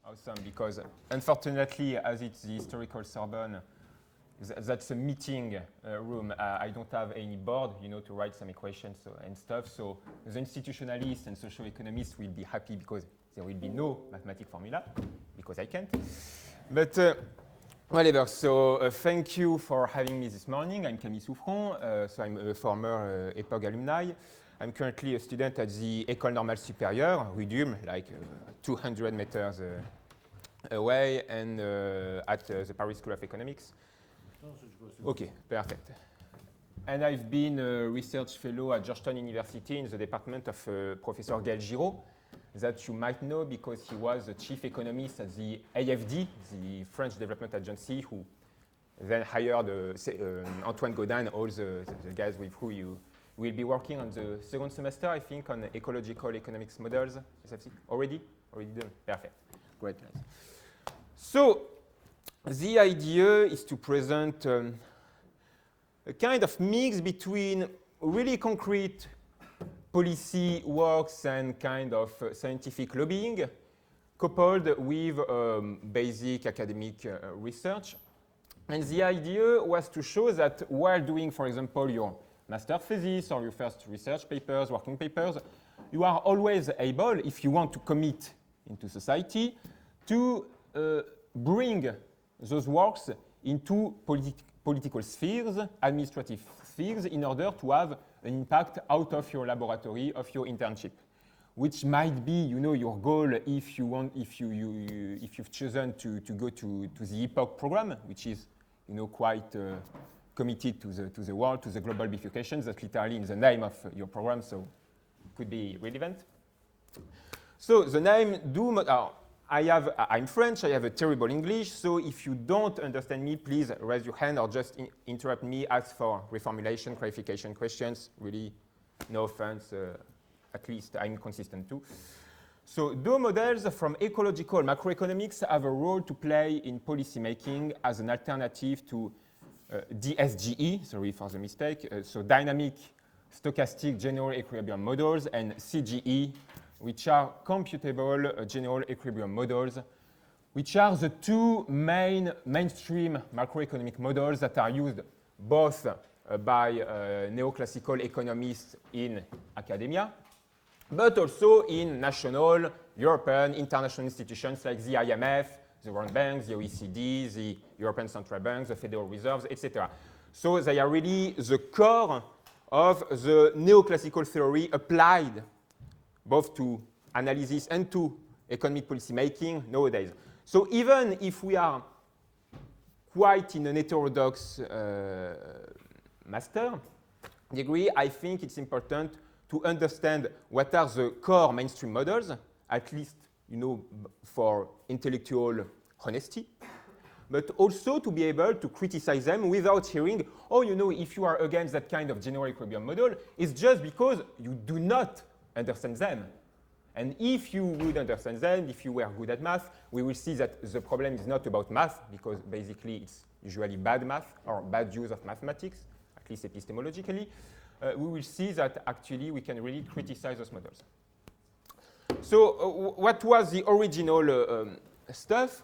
Awesome, because unfortunately, as it's the historical Sorbonne, that's a meeting room. I don't have any board, to write some equations and stuff. So the institutionalists and social economists will be happy because there will be no mathematical formula, because I can't. But whatever. So thank you for having me this morning. I'm Camille Souffron. So I'm a former EPOG alumni. I'm currently a student at the Ecole Normale Supérieure, Rudum, like 200 meters away, and at the Paris School of Economics. Okay, perfect. And I've been a research fellow at Georgetown University in the department of Professor Gaël Giraud, that you might know because he was the chief economist at the AFD, the French Development Agency, who then hired Antoine Gaudin and all the guys with who you will be working on the second semester, I think, on ecological economics models. Is that it? Already done? Perfect. Great. So the idea is to present a kind of mix between really concrete policy works and kind of scientific lobbying, coupled with basic academic research. And the idea was to show that while doing, for example, your master thesis or your first research papers, working papers, you are always able, if you want to commit into society, to bring those works into political spheres, administrative spheres, in order to have an impact out of your laboratory, of your internship, which might be, your goal if you want, if you've chosen to go to the EPOG program, which is, quite committed to the world, to the global bifurcations. That's literally in the name of your program, so it could be relevant. So the name I'm French, I have a terrible English, so if you don't understand me, please raise your hand or just interrupt me, ask for reformulation, clarification questions. Really, no offense, at least I'm consistent too. So DO models from ecological macroeconomics have a role to play in policymaking as an alternative to DSGE, sorry for the mistake, so dynamic stochastic general equilibrium models, and CGE, which are computable general equilibrium models, which are the two mainstream macroeconomic models that are used both by neoclassical economists in academia, but also in national, European, international institutions like the IMF, the World Bank, the OECD, the European Central Bank, the Federal Reserves, etc. So they are really the core of the neoclassical theory applied both to analysis and to economic policy making nowadays. So even if we are quite in an heterodox master degree, I think it's important to understand what are the core mainstream models, at least for intellectual honesty, but also to be able to criticize them without hearing, if you are against that kind of general equilibrium model, it's just because you do not understand them. And if you would understand them, if you were good at math, we will see that the problem is not about math, because basically it's usually bad math or bad use of mathematics, at least epistemologically. We will see that actually we can really criticize those models. So what was the original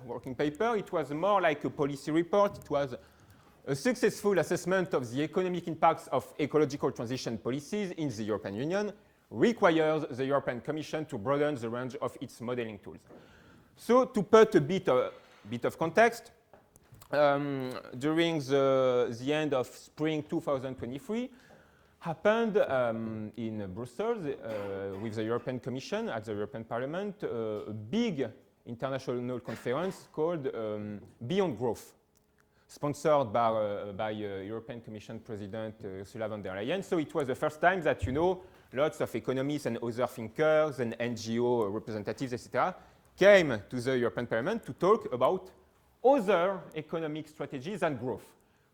working paper? It was more like a policy report. It was a successful assessment of the economic impacts of ecological transition policies in the European Union requires the European Commission to broaden the range of its modeling tools. So to put a bit of context, during the end of spring 2023, happened in Brussels with the European Commission at the European Parliament, a big international conference called Beyond Growth, sponsored by European Commission President Ursula von der Leyen. So it was the first time that, lots of economists and other thinkers and NGO representatives, etc., came to the European Parliament to talk about other economic strategies than growth.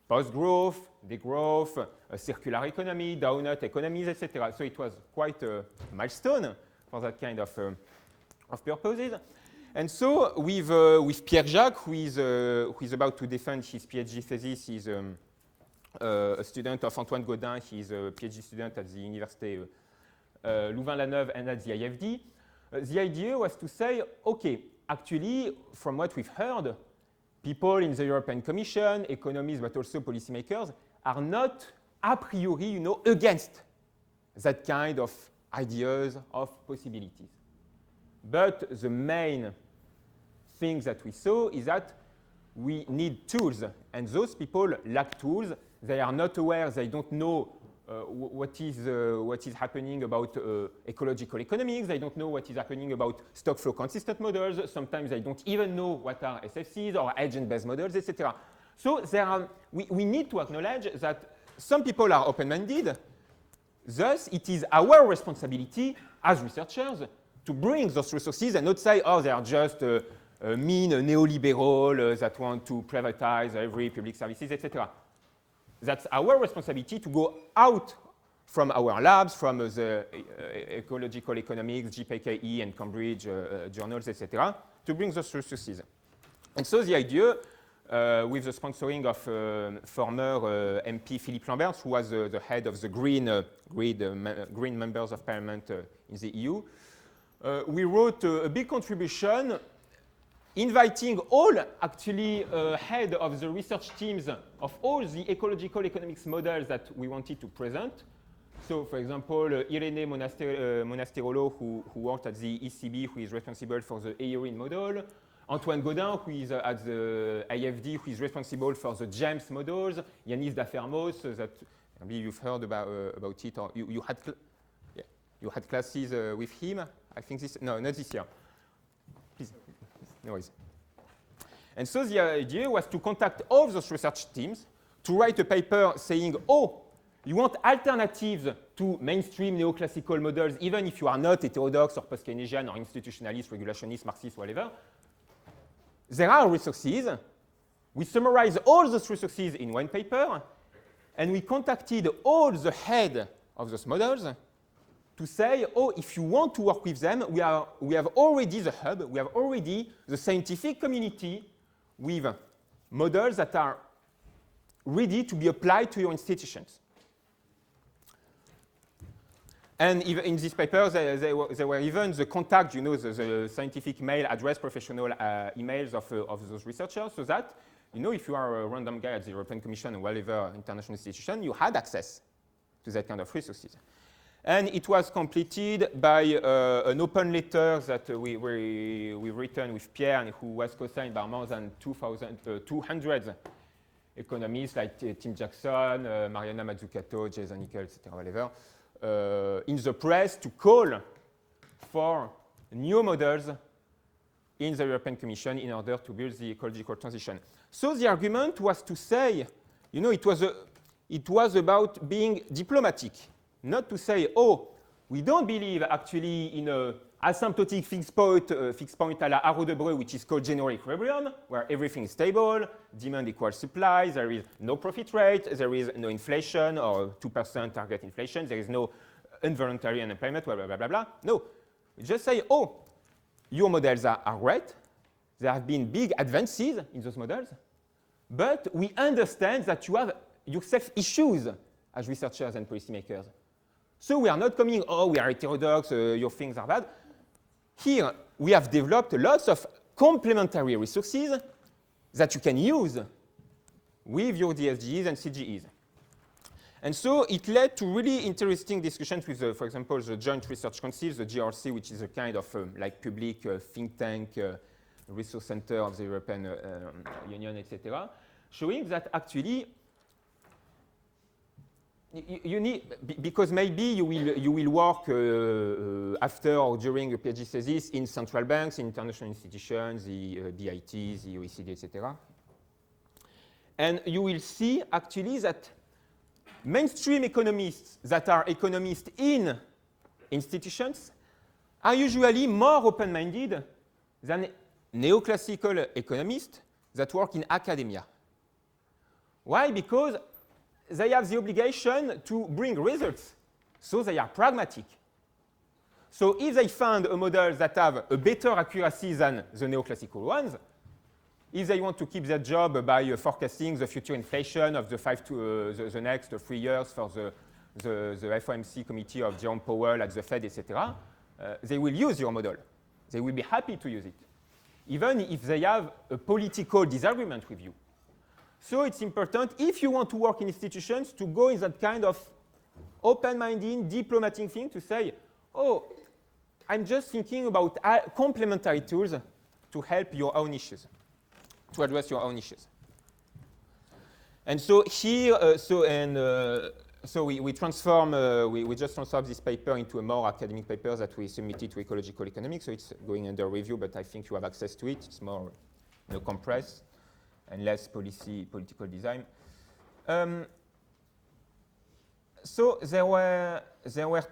Post-growth, degrowth, a circular economy, donut economies, etc. So it was quite a milestone for that kind of purposes. And so with Pierre-Jacques, who is about to defend his PhD thesis, he's a student of Antoine Gaudin, he's a PhD student at the Université Louvain-la-Neuve and at the IFD. The idea was to say, okay, actually, from what we've heard, people in the European Commission, economists, but also policymakers, are not a priori, against that kind of ideas, of possibilities. But the main thing that we saw is that we need tools, and those people lack tools. They are not aware, they don't know what is happening about ecological economics. They don't know what is happening about stock flow consistent models. Sometimes they don't even know what are SFCs or agent-based models, etc. So we need to acknowledge that some people are open-minded. Thus, it is our responsibility as researchers to bring those resources and not say, oh, they are just mean neoliberal that want to privatize every public services, etc. That's our responsibility to go out from our labs, from the Ecological Economics, GPKE, and Cambridge journals, etc., to bring those resources. And so the idea, with the sponsoring of former MP Philippe Lambert, who was the head of the Green members of Parliament in the EU, we wrote a big contribution inviting all actually head of the research teams of all the ecological economics models that we wanted to present. So, for example, Irene Monasterolo, who worked at the ECB, who is responsible for the EIRIN model. Antoine Gaudin, who is at the AFD, who is responsible for the GEMS models. Yanis Dafermos, that maybe you've heard about it, or you had classes with him. I think not this year. Please. No worries. And so the idea was to contact all those research teams to write a paper saying, oh, you want alternatives to mainstream neoclassical models, even if you are not heterodox or post-Keynesian or institutionalist, regulationist, Marxist, whatever. There are resources. We summarize all those resources in one paper, and we contacted all the heads of those models to say, oh, if you want to work with them, we have already the hub, we have already the scientific community with models that are ready to be applied to your institutions. And even in this paper, there were even the contact, the scientific mail address, professional emails of those researchers, so that, if you are a random guy at the European Commission or whatever international institution, you had access to that kind of resources. And it was completed by an open letter that we've written with Pierre, and who was co-signed by more than 200 economists like Tim Jackson, Mariana Mazzucato, Jason Nickel, etc., whatever, in the press to call for new models in the European Commission in order to build the ecological transition. So the argument was to say, it was about being diplomatic. Not to say, oh, we don't believe actually in an asymptotic fixed point a la Haro-Debreu, which is called general equilibrium, where everything is stable, demand equals supply, there is no profit rate, there is no inflation or 2% target inflation, there is no involuntary unemployment, blah, blah, blah, blah, blah. No, we just say, oh, your models are great, there have been big advances in those models, but we understand that you have yourself issues as researchers and policymakers. So we are not coming, oh, we are heterodox, your things are bad. Here, we have developed lots of complementary resources that you can use with your DSGEs and CGEs. And so it led to really interesting discussions with, for example, the Joint Research Council, the GRC, which is a kind of like public think tank, resource center of the European Union, etc., showing that actually you need, because maybe you will work after or during a PhD thesis in central banks, in international institutions, the BIT, the OECD, etc. And you will see actually that mainstream economists that are economists in institutions are usually more open-minded than neoclassical economists that work in academia. Why? Because they have the obligation to bring results, so they are pragmatic. So if they find a model that have a better accuracy than the neoclassical ones, if they want to keep their job by forecasting the future inflation of the next 3 years for the FOMC committee of Jerome Powell at the Fed, etc., they will use your model. They will be happy to use it. even if they have a political disagreement with you. So it's important, if you want to work in institutions, to go in that kind of open-minded, diplomatic thing to say, oh, I'm just thinking about complementary tools to help your own issues, to address your own issues. And so here, so we transform, we just transformed this paper into a more academic paper that we submitted to Ecological Economics. So it's going under review, but I think you have access to it. It's more compressed and less political design. So there were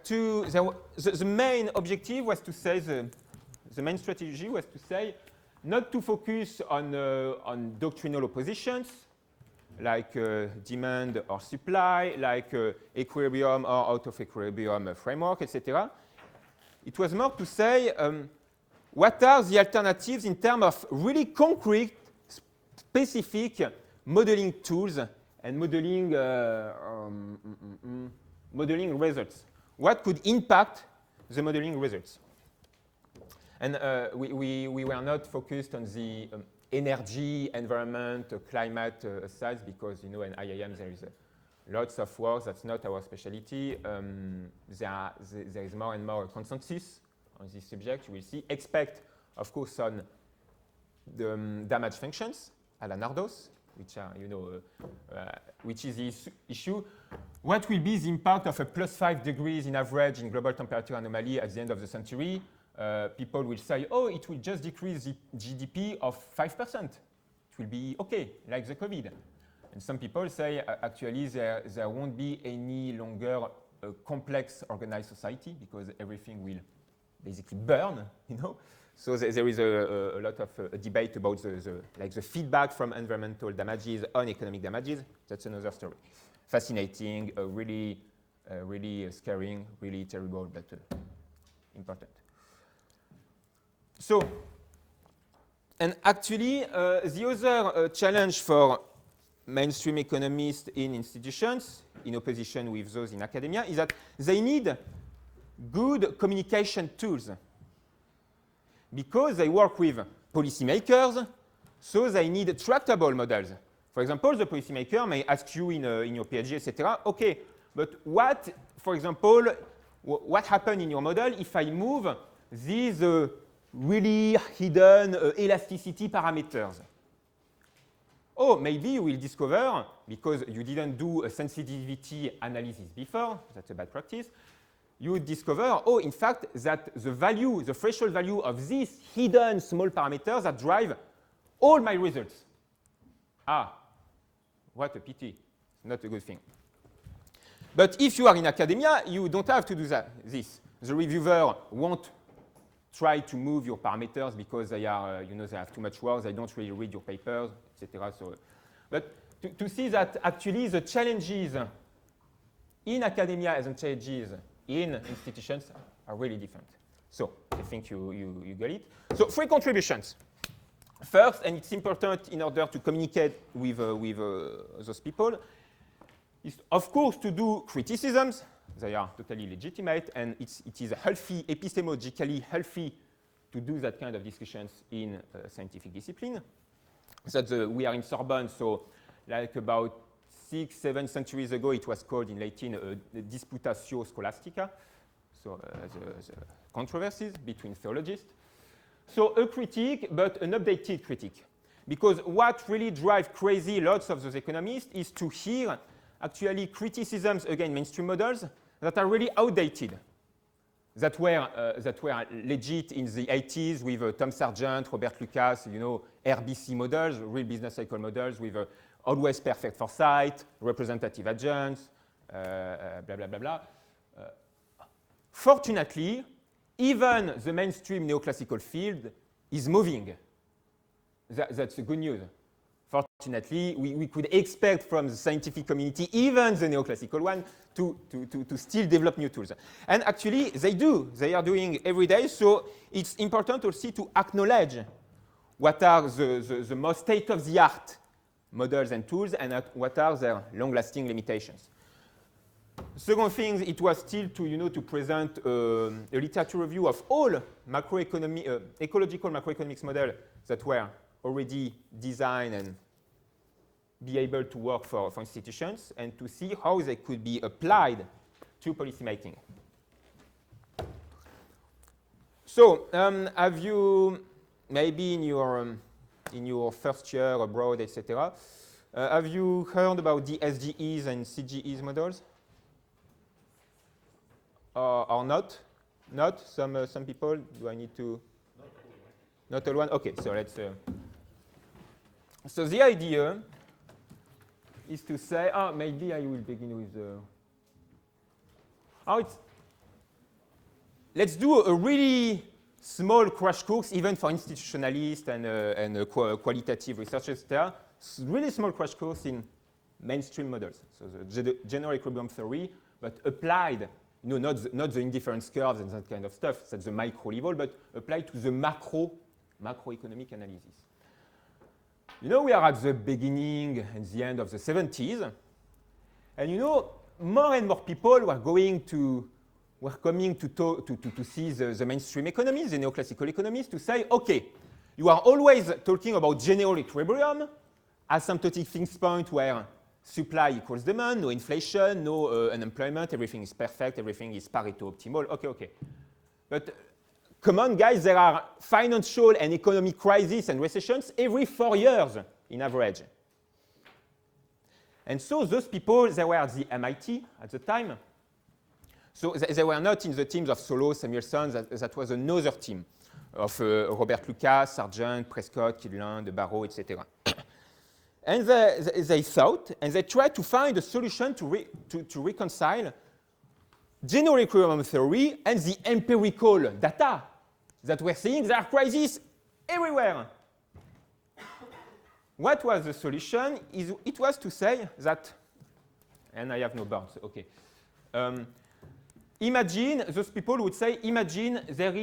two. The main objective was to say the main strategy was to say not to focus on doctrinal oppositions like demand or supply, like equilibrium or out of equilibrium framework, etc. It was more to say what are the alternatives in terms of really concrete, specific modeling tools and modeling results. What could impact the modeling results? And we were not focused on the energy, environment, climate sides because, you know, in IIM there is lots of work. That's not our specialty. There is more and more consensus on this subject. You will see. Expect, of course, on the damage functions, à la Nardos, which are, you know, which is the issue. What will be the impact of a +5 degrees in average in global temperature anomaly at the end of the century? People will say, oh, it will just decrease the GDP of 5%. It will be okay, like the COVID. And some people say, actually, there won't be any longer a complex organized society because everything will basically burn, you know. So there is a lot of debate about the feedback from environmental damages on economic damages. That's another story. Fascinating, really scaring, really terrible, but important. So, and actually, the other challenge for mainstream economists in institutions, in opposition with those in academia, is that they need good communication tools because they work with policymakers, so they need tractable models. For example, the policymaker may ask you in your PhD, etc., okay, but what, for example, what happened in your model if I move these really hidden elasticity parameters? Oh, maybe you will discover, because you didn't do a sensitivity analysis before, that's a bad practice, you would discover, oh, in fact, that the value, the threshold value of these hidden small parameters that drive all my results. Ah, what a pity. Not a good thing. But if you are in academia, you don't have to do this. The reviewer won't try to move your parameters because they are, you know, they have too much work, they don't really read your papers, etc. So, but to see that actually the challenges in academia and the challenges in institutions are really different. So I think you get it. So 3 contributions. First, and it's important in order to communicate with those people, is of course to do criticisms. They are totally legitimate, and it is healthy, epistemologically healthy to do that kind of discussions in scientific discipline. So we are in Sorbonne, so like about 6-7 centuries ago, it was called in Latin disputatio scholastica, so the controversies between theologists. So a critique, but an updated critique. Because what really drives crazy lots of those economists is to hear actually criticisms against mainstream models that are really outdated, that were legit in the 80s with Tom Sargent, Robert Lucas, you know, RBC models, real business cycle models with always perfect foresight, representative agents, blah, blah, blah, blah. Fortunately, even the mainstream neoclassical field is moving. That's the good news. Fortunately, we could expect from the scientific community, even the neoclassical one, to still develop new tools. And actually, they do. They are doing every day. So it's important also to acknowledge what are the most state-of-the-art models and tools and what are their long-lasting limitations. Second thing, it was still to, to present a literature review of all ecological macroeconomics models that were already designed and be able to work for institutions, and to see how they could be applied to policymaking. So, have you, maybe in your first year abroad, etc., have you heard about the DSGEs and CGEs models? Or not? Not? Some people? Do I need to? Not all one? Okay, so let's... So the idea is to say, maybe I will begin with let's do a really small crash course, even for institutionalists and qualitative researchers, etc. Really small crash course in mainstream models. So the general equilibrium theory, but applied, not the indifference curves and that kind of stuff, that's the micro level, but applied to the macroeconomic analysis. We are at the beginning and the end of the 70s, and more and more people were coming to see the mainstream economists, the neoclassical economists, to say, okay, you are always talking about general equilibrium, asymptotic fixed point where supply equals demand, no inflation, no unemployment, everything is perfect, everything is Pareto optimal. Okay. But come on, guys, there are financial and economic crises and recessions every 4 years in average. And so those people, they were at the MIT at the time. So they were not in the teams of Solow, Samuelson, that was another team of Robert Lucas, Sargent, Prescott, Kydland, Barrow, etc. And they thought, and they tried to find a solution to reconcile general equilibrium theory and the empirical data that were saying there are crises everywhere. What was the solution? It was to say that, and I have no bounds, okay. Imagine, those people would say, imagine there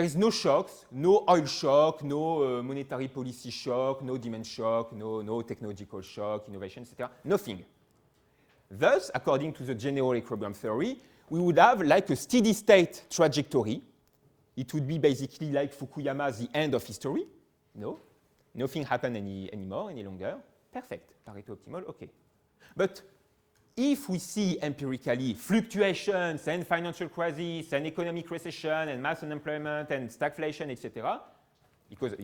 is no shocks, no oil shock, no monetary policy shock, no demand shock, no technological shock, innovation, etc. Nothing. Thus, according to the general equilibrium theory, we would have like a steady state trajectory. It would be basically like Fukuyama, the end of history. No, nothing happened anymore, any longer. Perfect, Pareto optimal, okay. But if we see empirically fluctuations and financial crisis and economic recession and mass unemployment and stagflation, etc., because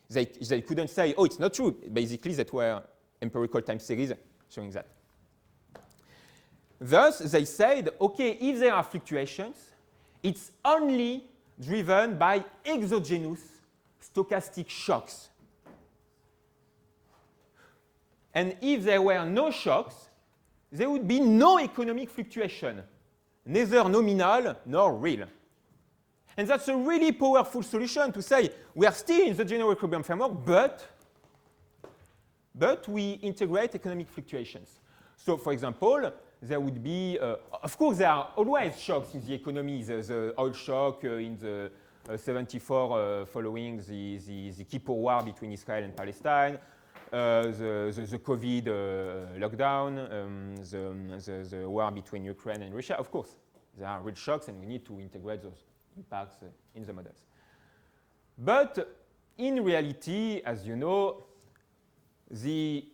they couldn't say, oh, it's not true. Basically, that were empirical time series showing that. Thus, they said, okay, if there are fluctuations, it's only driven by exogenous stochastic shocks. And if there were no shocks, there would be no economic fluctuation, neither nominal nor real. And that's a really powerful solution to say we are still in the general equilibrium framework, but we integrate economic fluctuations. So, for example, there would be, of course, there are always shocks in the economy. The oil shock in the 74 following the Kippur War between Israel and Palestine. The COVID lockdown, the war between Ukraine and Russia. Of course, there are real shocks, and we need to integrate those impacts in the models. But in reality, as you know, the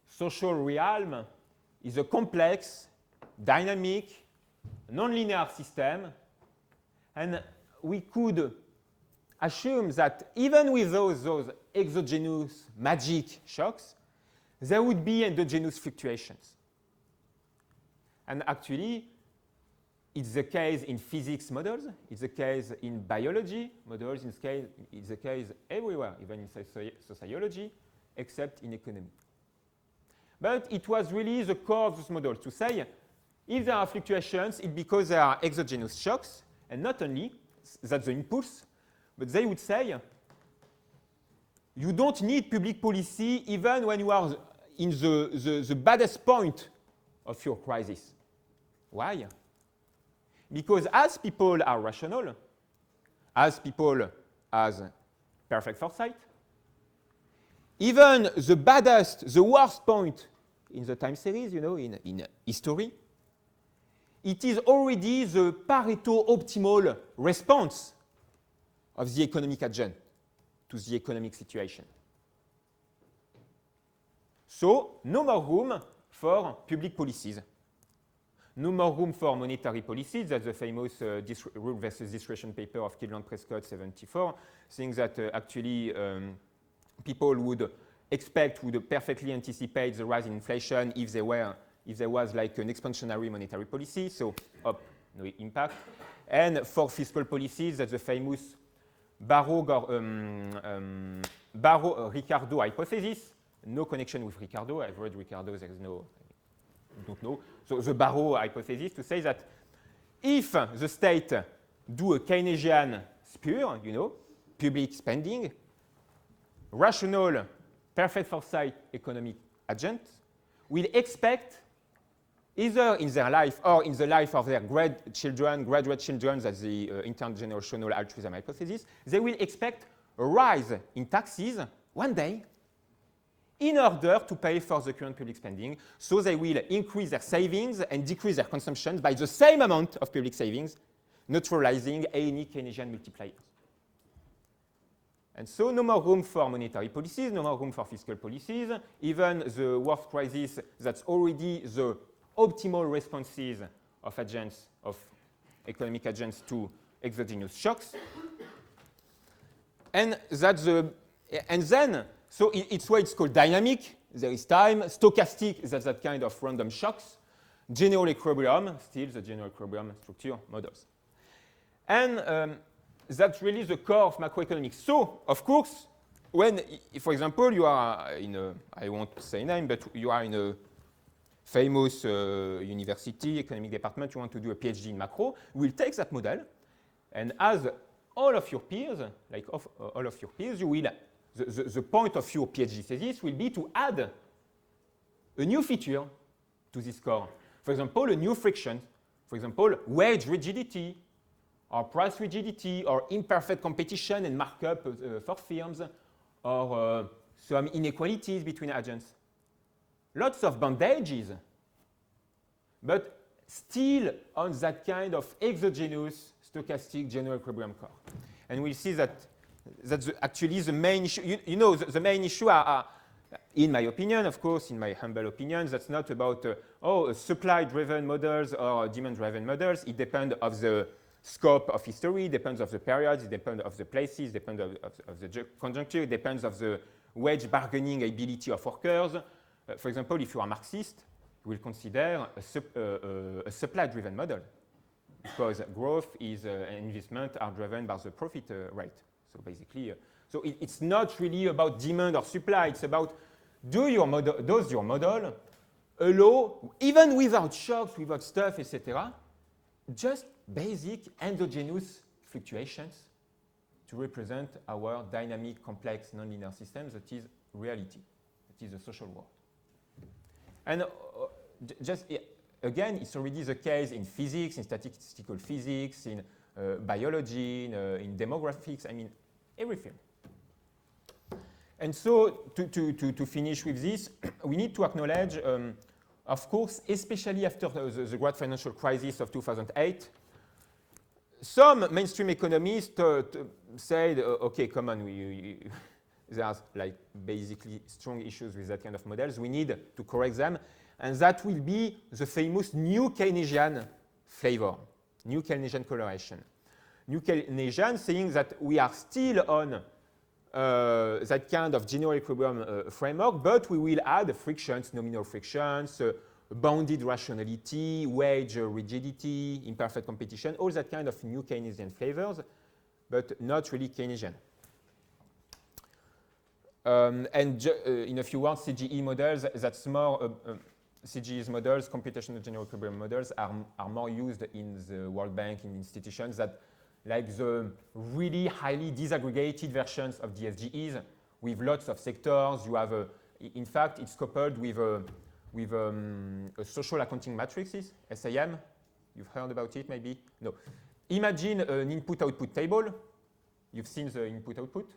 social realm is a complex, dynamic, nonlinear system, and we could assume that even with those exogenous magic shocks, there would be endogenous fluctuations. And actually, it's the case in physics models, it's the case in biology models, it's the case everywhere, even in sociology, except in economy. But it was really the core of this model to say, if there are fluctuations, it's because there are exogenous shocks, and not only, that's the impulse, but they would say, you don't need public policy even when you are in the baddest point of your crisis. Why? Because as people are rational, as people have perfect foresight, even the baddest, the worst point in the time series, in history, it is already the Pareto optimal response of the economic agent to the economic situation. So, no more room for public policies. No more room for monetary policies. That's the famous rule versus discretion paper of Kirtland Prescott, 74, saying that actually people would perfectly anticipate the rise in inflation if there was like an expansionary monetary policy, so no impact. And for fiscal policies, that's the famous Barrow-Ricardo hypothesis. No connection with Ricardo. I've read Ricardo, there is no, I don't know. So the Barrow hypothesis to say that if the state do a Keynesian spur, public spending, rational, perfect foresight economic agents will expect, either in their life or in the life of their graduate children, that's the intergenerational altruism hypothesis, they will expect a rise in taxes one day in order to pay for the current public spending. So they will increase their savings and decrease their consumption by the same amount of public savings, neutralizing any Keynesian multipliers. And so no more room for monetary policies, no more room for fiscal policies. Even the worst crisis, that's already the optimal responses of agents, of economic agents to exogenous shocks. And that's so it's why it's called dynamic. There is time. Stochastic, that's that kind of random shocks. General equilibrium, still the general equilibrium structure models. And that's really the core of macroeconomics. So, of course, when, for example, you are in a, I won't say name, but you are in a famous university, economic department, you want to do a PhD in macro, we'll take that model, and as all of your peers, you will, the point of your PhD thesis will be to add a new feature to this core. For example, a new friction. For example, wage rigidity, or price rigidity, or imperfect competition and markup for firms, or some inequalities between agents. Lots of bandages, but still on that kind of exogenous stochastic general equilibrium core. And we'll see that that's actually the main issue. The main issue are, in my opinion, of course, in my humble opinion, that's not about supply-driven models or demand-driven models. It depends on the scope of history, depends on the periods, it depends on the places, depends on the conjuncture, it depends on the wage bargaining ability of workers. For example, if you are Marxist, you will consider a supply-driven model because growth and investment are driven by the profit rate. So basically, it's not really about demand or supply. It's about does your model allow, even without shocks, without stuff, etc., just basic endogenous fluctuations to represent our dynamic, complex, nonlinear systems that is reality, that is the social world. And again, it's already the case in physics, in statistical physics, in biology, in demographics, I mean, everything. And so to finish with this, we need to acknowledge, of course, especially after the great financial crisis of 2008, some mainstream economists said, okay, come on, there's like basically strong issues with that kind of models. We need to correct them. And that will be the famous new Keynesian flavor, new Keynesian coloration. New Keynesian saying that we are still on that kind of general equilibrium framework, but we will add frictions, nominal frictions, bounded rationality, wage rigidity, imperfect competition, all that kind of new Keynesian flavors, but not really Keynesian. In a few words, CGE models, that's more, CGE's models, computational general equilibrium models, are more used in the World Bank, in institutions that like the really highly disaggregated versions of DSGEs with lots of sectors. You have, in fact, it's coupled with a social accounting matrices, SAM. You've heard about it, maybe? No. Imagine an input-output table. You've seen the input-output,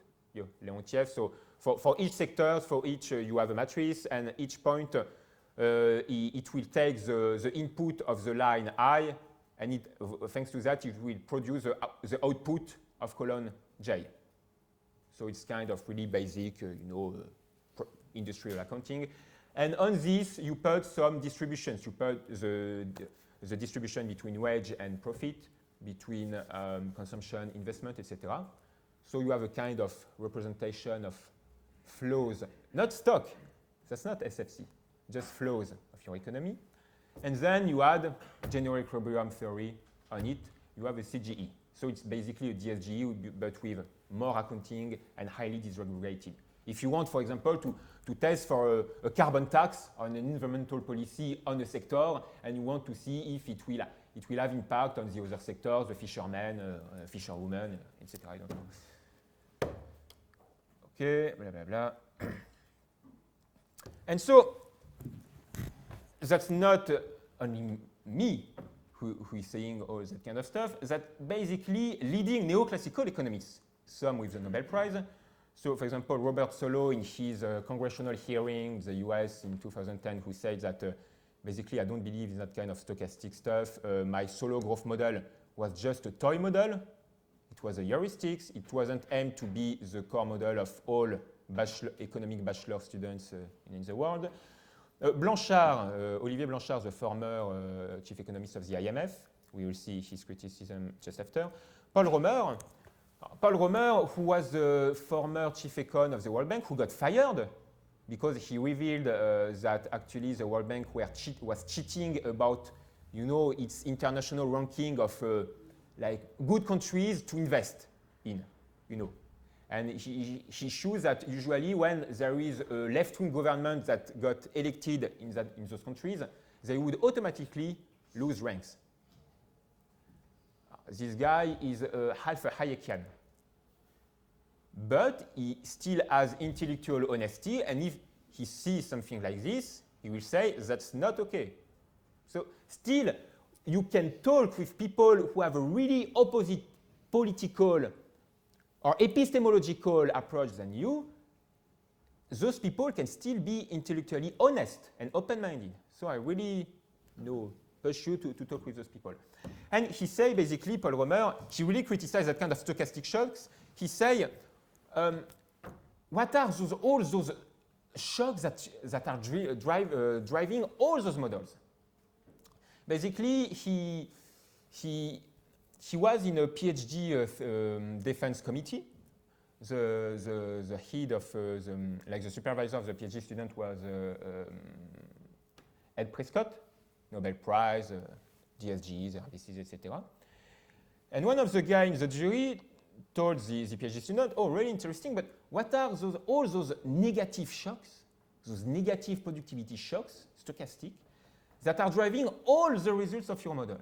Leontiev. So for each sector, for each, you have a matrix, and each point it will take the input of the line I, and thanks to that, it will produce the output of column J. So it's kind of really basic, industrial accounting. And on this, you put some distributions. You put the distribution between wage and profit, between consumption, investment, etc. So you have a kind of representation of flows, not stock. That's not SFC, just flows of your economy. And then you add general equilibrium theory on it. You have a CGE. So it's basically a DSGE, but with more accounting and highly disaggregated. If you want, for example, to test for a carbon tax on an environmental policy on a sector, and you want to see if it will have impact on the other sectors, the fishermen, fisherwomen, etc. I don't know. Okay, blah, blah, blah. And so that's not only me who is saying all that kind of stuff. That basically leading neoclassical economists, some with the Nobel Prize. So, for example, Robert Solow in his congressional hearing in the US in 2010, who said that basically I don't believe in that kind of stochastic stuff. My Solow growth model was just a toy model. It was a heuristics. It wasn't aimed to be the core model of all economic bachelor students in the world. Blanchard, Olivier Blanchard, the former chief economist of the IMF. We will see his criticism just after. Paul Romer, who was the former chief econ of the World Bank, who got fired because he revealed that actually the World Bank was cheating about, its international ranking of like good countries to invest in, And he shows that usually when there is a left-wing government that got elected in those countries, they would automatically lose ranks. This guy is half a Hayekian. But he still has intellectual honesty, and if he sees something like this, he will say that's not okay. So still, you can talk with people who have a really opposite political or epistemological approach than you. Those people can still be intellectually honest and open-minded. So I really push you to talk with those people. And he say basically, Paul Romer, he really criticized that kind of stochastic shocks. He say, what are all those shocks that are driving all those models? Basically, he was in a PhD defense committee. The head of the supervisor of the PhD student was Ed Prescott, Nobel Prize, DSGE, RBCs, etc. And one of the guys in the jury told the PhD student, "Oh, really interesting, but what are all those negative shocks, those negative productivity shocks, stochastic, that are driving all the results of your model?"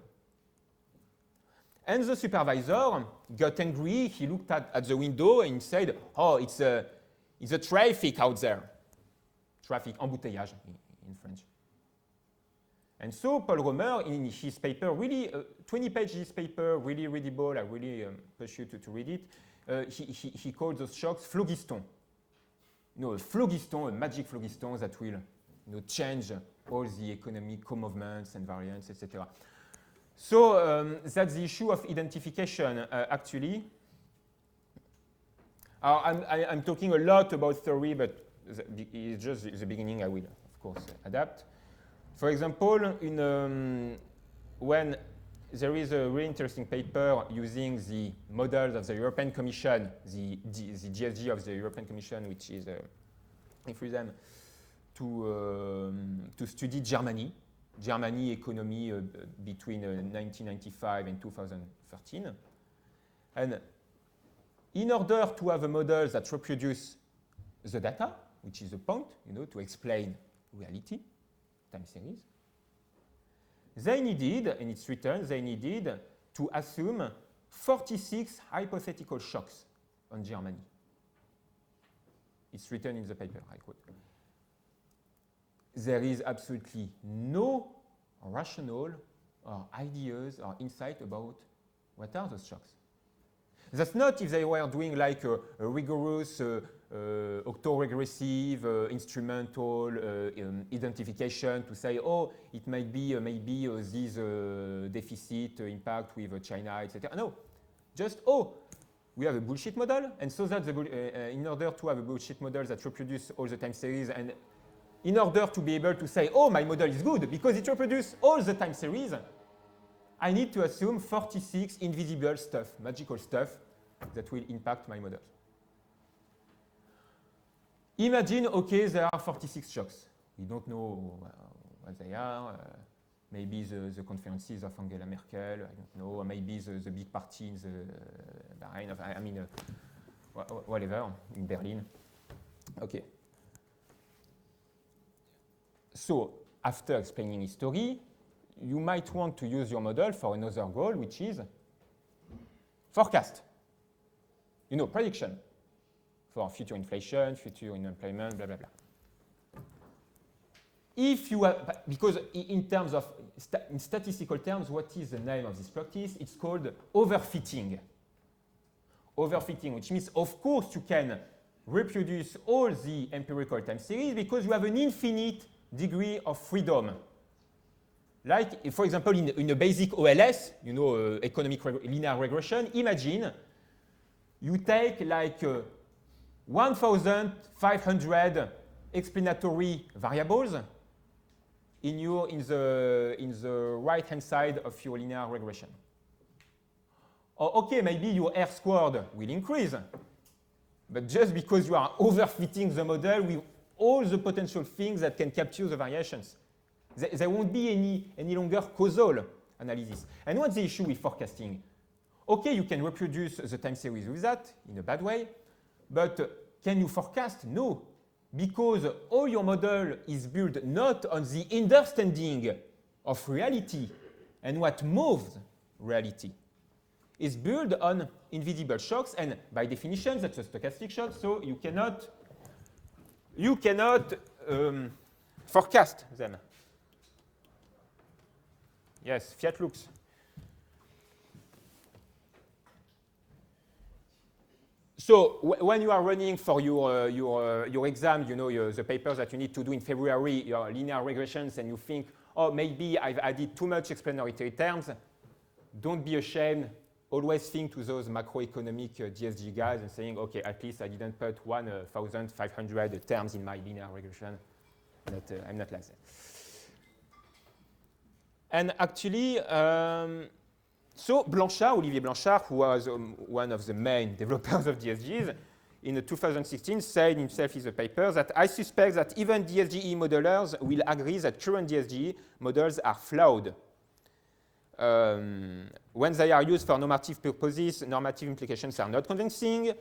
And the supervisor got angry. He looked at the window and said, "Oh, it's a traffic out there." Traffic, embouteillage in French. And so Paul Romer, in his paper, really 20 pages paper, really readable. I really push you to read it. He called those shocks phlogiston. A phlogiston, a magic phlogiston that will change all the economic co-movements and variants, etc. So that's the issue of identification, actually. I'm talking a lot about theory, but it's just the beginning. I will, of course, adapt. For example, when there is a really interesting paper using the models of the European Commission, the DSGE of the European Commission, which is, if we them, to study Germany economy between 1995 and 2013. And in order to have a model that reproduces the data, which is the point, to explain reality, time series, they needed, and it's written, they needed to assume 46 hypothetical shocks on Germany. It's written in the paper, I quote. There is absolutely no rational or ideas or insight about what are those shocks. That's not if they were doing like a rigorous autoregressive, instrumental identification to say, oh, it might be maybe this deficit impact with China, etc. No, just, oh, we have a bullshit model, and so that in order to have a bullshit model that reproduces all the time series, and in order to be able to say, oh, my model is good because it reproduces all the time series, I need to assume 46 invisible stuff, magical stuff, that will impact my models. Imagine, okay, there are 46 shocks. We don't know what they are. Maybe the conferences of Angela Merkel, I don't know. Or maybe the big party in the Bahrain, I mean, whatever, in Berlin. Okay. So, after explaining history, you might want to use your model for another goal, which is forecast. You know, prediction for future inflation, future unemployment, blah, blah, blah. If you have, because in terms of, in statistical terms, what is the name of this practice? It's called overfitting. Overfitting, which means, of course, you can reproduce all the empirical time series because you have an infinite degree of freedom. Like, for example, in a basic OLS, you know, economic linear regression, imagine you take like 1,500 explanatory variables in the right-hand side of your linear regression. Or, okay, maybe your R squared will increase, but just because you are overfitting the model with all the potential things that can capture the variations. There won't be any longer causal analysis. And what's the issue with forecasting? Okay, you can reproduce the time series with that in a bad way, but can you forecast? No, because all your model is built not on the understanding of reality and what moves reality. It's built on invisible shocks, and by definition, that's a stochastic shock, so you cannot forecast them. Yes, Fiat Lux. So when you are running for your exam, you know, the papers that you need to do in February, your linear regressions, and you think, oh, maybe I've added too much explanatory terms, don't be ashamed. Always think to those macroeconomic DSGE guys and saying, okay, at least I didn't put 1,500 terms in my linear regression. I'm not like that. And actually, so Olivier Blanchard, who was one of the main developers of DSGEs, in 2016 said himself in the paper that I suspect that even DSGE modelers will agree that current DSGE models are flawed. When they are used for normative purposes, normative implications are not convincing.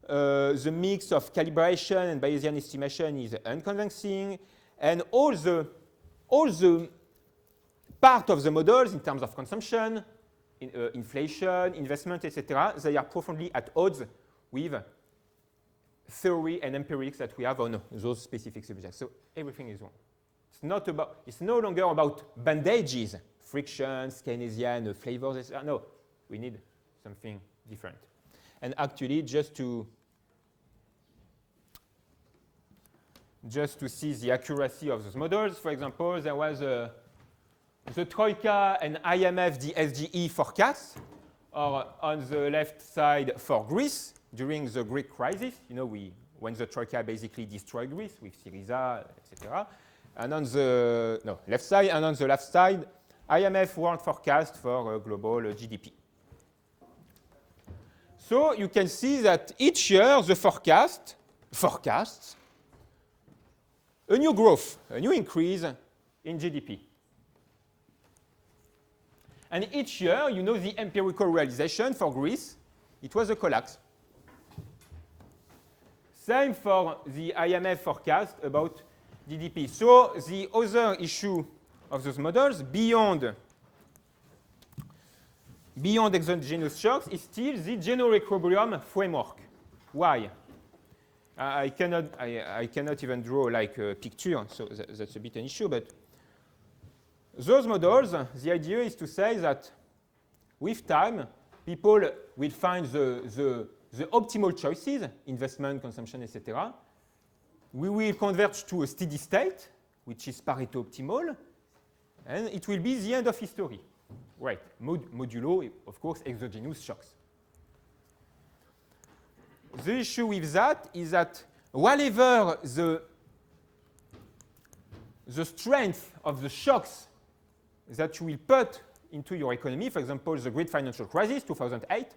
The mix of calibration and Bayesian estimation is unconvincing. And all the part of the models in terms of consumption, inflation, investment, etc., they are profoundly at odds with theory and empirics that we have on those specific subjects. So everything is wrong. It's no longer about bandages, frictions, Keynesian flavors, etc. No, we need something different. And actually, just to see the accuracy of those models, for example, there was the Troika and IMF DSGE forecasts, or on the left side for Greece during the Greek crisis. You know, when the Troika basically destroyed Greece with Syriza, etc. And on the left side, and on the left side, IMF world forecast for global GDP. So you can see that each year the forecasts a new growth, a new increase in GDP. And each year, you know, the empirical realization for Greece, it was a collapse. Same for the IMF forecast about GDP. So the other issue of those models, beyond exogenous shocks, is still the general equilibrium framework. Why? I cannot even draw like a picture, so that's a bit an issue, but those models, the idea is to say that with time, people will find the the optimal choices, investment, consumption, etc., we will converge to a steady state, which is Pareto optimal, and it will be the end of history. Right, modulo, of course, exogenous shocks. The issue with that is that whatever the strength of the shocks that you will put into your economy, for example, the great financial crisis, 2008,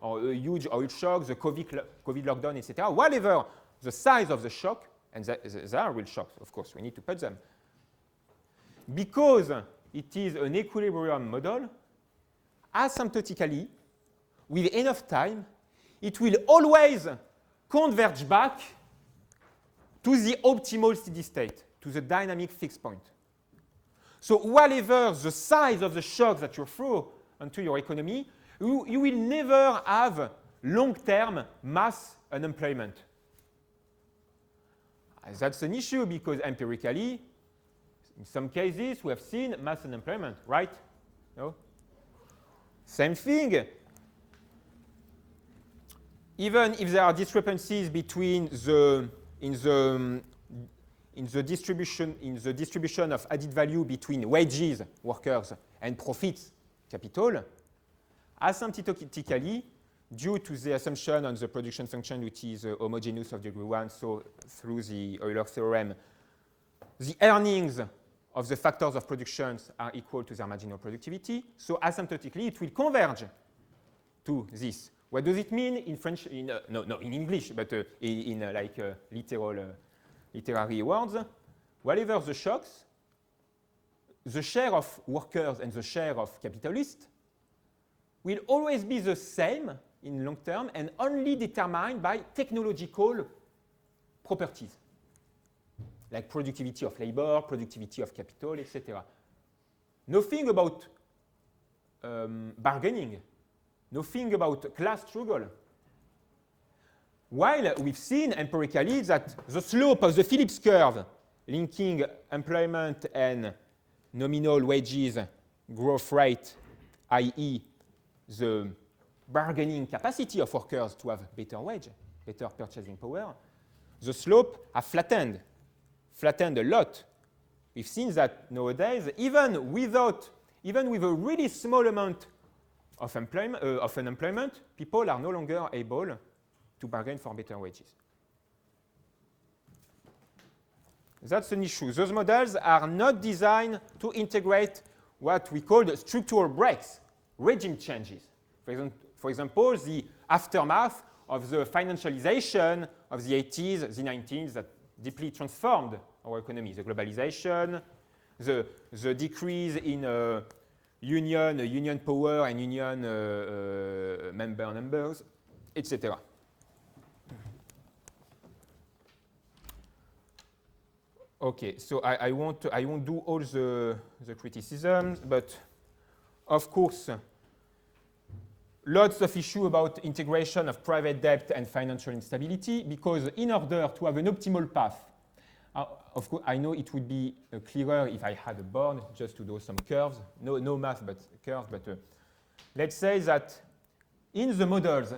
or a huge oil shock, the COVID lockdown, etc., whatever the size of the shock, and there are real shocks, of course, we need to put them. Because it is an equilibrium model, asymptotically, with enough time, it will always converge back to the optimal steady state, to the dynamic fixed point. So whatever the size of the shock that you throw into your economy, you will never have long-term mass unemployment. That's an issue because empirically, in some cases, we have seen mass unemployment, right? No? Same thing. Even if there are discrepancies between in the distribution of added value between wages, workers, and profits, capital, asymptotically, due to the assumption on the production function, which is homogeneous of degree 1, so through the Euler theorem, the earnings of the factors of production are equal to their marginal productivity. So asymptotically, it will converge to this. What does it mean in French? In English, but in literary words. Whatever the shocks, the share of workers and the share of capitalists will always be the same in long term and only determined by technological properties, like productivity of labor, productivity of capital, etc. Nothing about bargaining, nothing about class struggle. While we've seen empirically that the slope of the Phillips curve linking employment and nominal wages growth rate, i.e. the bargaining capacity of workers to have better wage, better purchasing power, the slope has flattened a lot. We've seen that nowadays, even with a really small amount of unemployment, people are no longer able to bargain for better wages. That's an issue. Those models are not designed to integrate what we call the structural breaks, regime changes. For example, the aftermath of the financialization of the 80s, the 90s that deeply transformed our economy, the globalization, the decrease in union power and union member numbers, etc. Okay, so I won't do all the criticisms, but of course, lots of issues about integration of private debt and financial instability, because in order to have an optimal path, of course, I know it would be clearer if I had a board just to do some curves, no math, but curves. But let's say that in the models,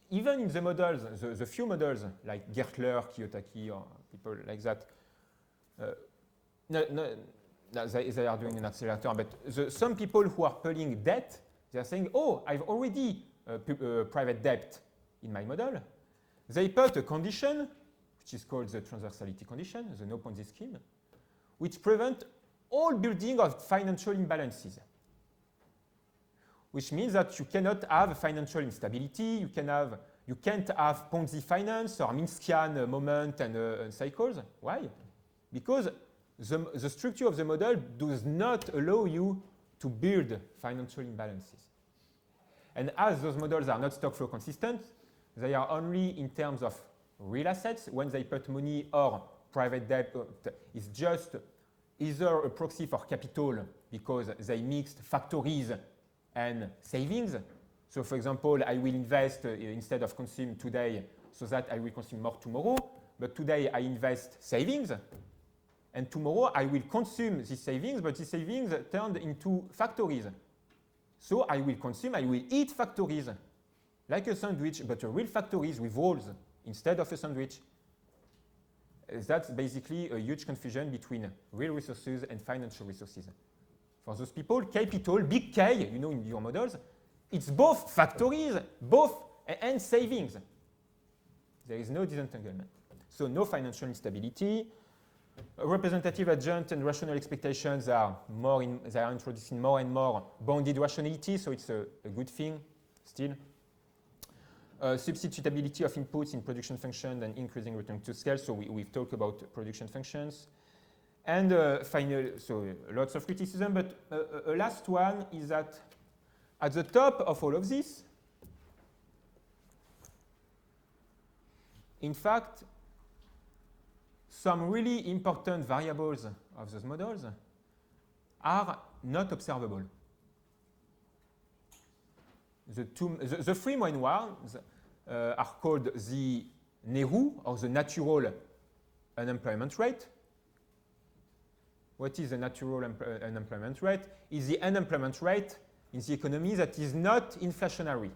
even in the models, the few models like Gertler, Kiyotaki, or people like that, they are doing an accelerator, but some people who are pulling debt, they are saying, oh, I've already private debt in my model. They put a condition, which is called the transversality condition, the no-Ponzi scheme, which prevents all building of financial imbalances, which means that you cannot have financial instability, you can't have Ponzi finance or Minskian moment and cycles. Why? Because the structure of the model does not allow you to build financial imbalances. And as those models are not stock flow consistent, they are only in terms of real assets. When they put money or private debt, it's just either a proxy for capital because they mixed factories and savings. So for example, I will invest instead of consume today so that I will consume more tomorrow. But today I invest savings. And tomorrow I will consume these savings, but these savings turned into factories. So I will consume, I will eat factories. like a sandwich, but a real factories with walls instead of a sandwich. That's basically a huge confusion between real resources and financial resources. For those people, capital, big K, you know, in your models, it's both factories, and savings. There is no disentanglement. So no financial instability. Representative adjunct and rational expectations are introducing more and more bounded rationality, so it's a good thing still. Substitutability of inputs in production functions and increasing return to scale, so we've talked about production functions. And finally, so lots of criticism, but a last one is that at the top of all of this, in fact, some really important variables of those models are not observable. The three main ones are called the NERU, or the natural unemployment rate. What is the natural unemployment rate? Is the unemployment rate in the economy that is not inflationary,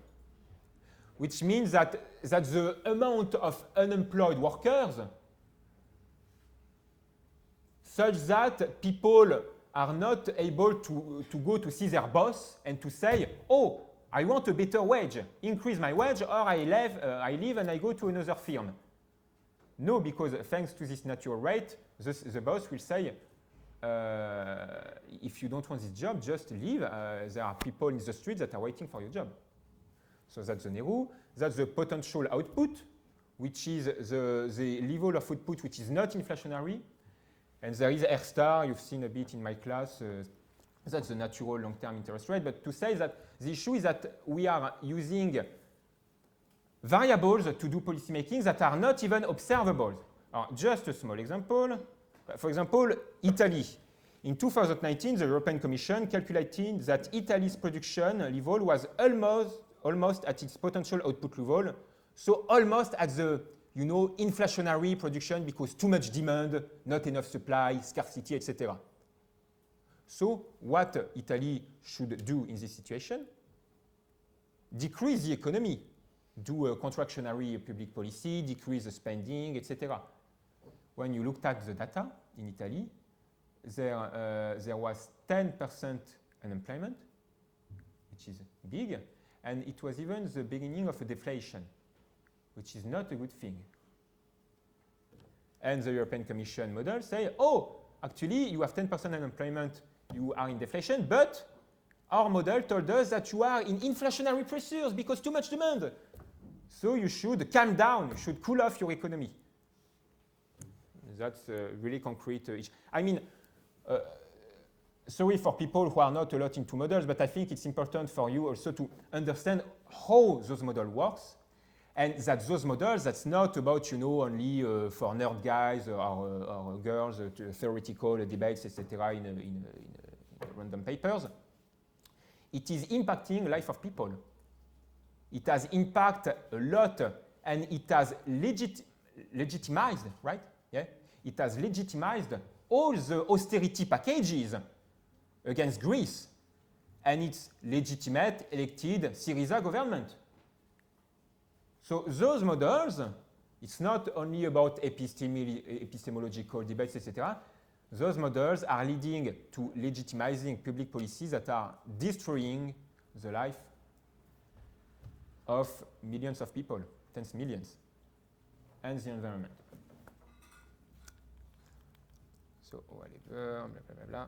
which means that the amount of unemployed workers such that people are not able to go to see their boss and to say, oh, I want a better wage, increase my wage, or I leave and I go to another firm. No, because thanks to this natural rate, the boss will say, if you don't want this job, just leave. There are people in the street that are waiting for your job. So that's the NERU. That's the potential output, which is the level of output which is not inflationary. And there is R star, you've seen a bit in my class. That's the natural long-term interest rate. But to say that the issue is that we are using variables to do policymaking that are not even observable. Just a small example. For example, Italy. In 2019, the European Commission calculated that Italy's production level was almost at its potential output level, so almost at the inflationary production because too much demand, not enough supply, scarcity, etc. So what Italy should do in this situation? Decrease the economy, do a contractionary public policy, decrease the spending, etc. When you looked at the data in Italy, there was 10% unemployment, which is big, and it was even the beginning of a deflation, which is not a good thing. And the European Commission model say, oh, actually you have 10% unemployment, you are in deflation, but our model told us that you are in inflationary pressures because too much demand. So you should calm down, you should cool off your economy. That's a really concrete issue. I mean, sorry for people who are not a lot into models, but I think it's important for you also to understand how those models works, and that those models, that's not about, only for nerd guys or girls, theoretical debates, etc. in random papers. It is impacting life of people. It has impact a lot, and it has legitimized, right? Yeah? It has legitimized all the austerity packages against Greece and its legitimate elected Syriza government. So those models, it's not only about epistemological debates, etc. Those models are leading to legitimizing public policies that are destroying the life of millions of people, tens of millions, and the environment. So, whatever, blah, blah, blah, blah.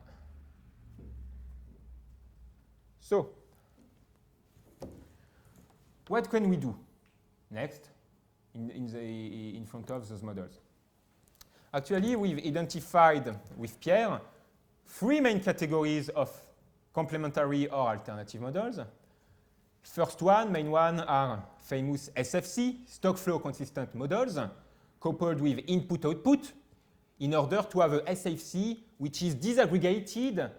So, what can we do next in front of those models? Actually, we've identified with Pierre 3 main categories of complementary or alternative models. First one, main one, are famous SFC, stock flow consistent models, coupled with input-output, in order to have a SFC which is disaggregated